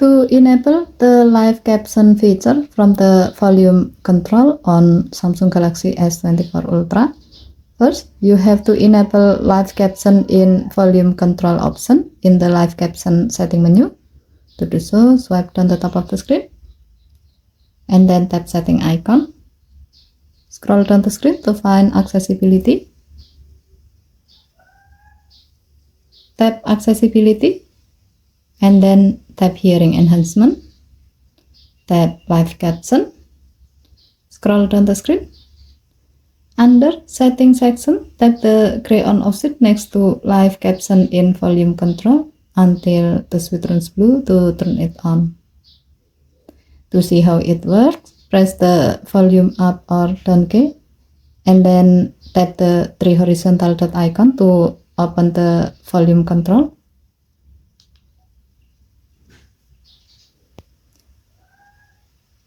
To enable the live caption feature from the volume control on Samsung Galaxy S24 Ultra, first you have to enable live caption in volume control option in the live caption setting menu. To do so, swipe down the top of the screen and then tap setting icon. Scroll down the screen to find accessibility. Tap accessibility and then tap hearing enhancement. Tap live caption. Scroll down the screen. Under settings section, tap the gray on offset next to live caption in volume control until the switch turns blue to turn it on. To see how it works, press the volume up or down key and then tap the three horizontal dot icon to open the volume control.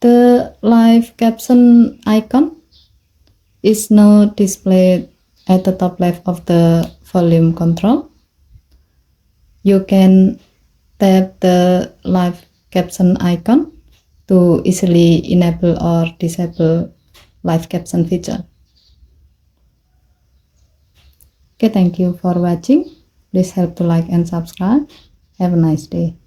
The live caption icon is now displayed at the top left of the volume control. You can tap the live caption icon to easily enable or disable live caption feature. Okay, thank you for watching. Please help to like and subscribe. Have a nice day.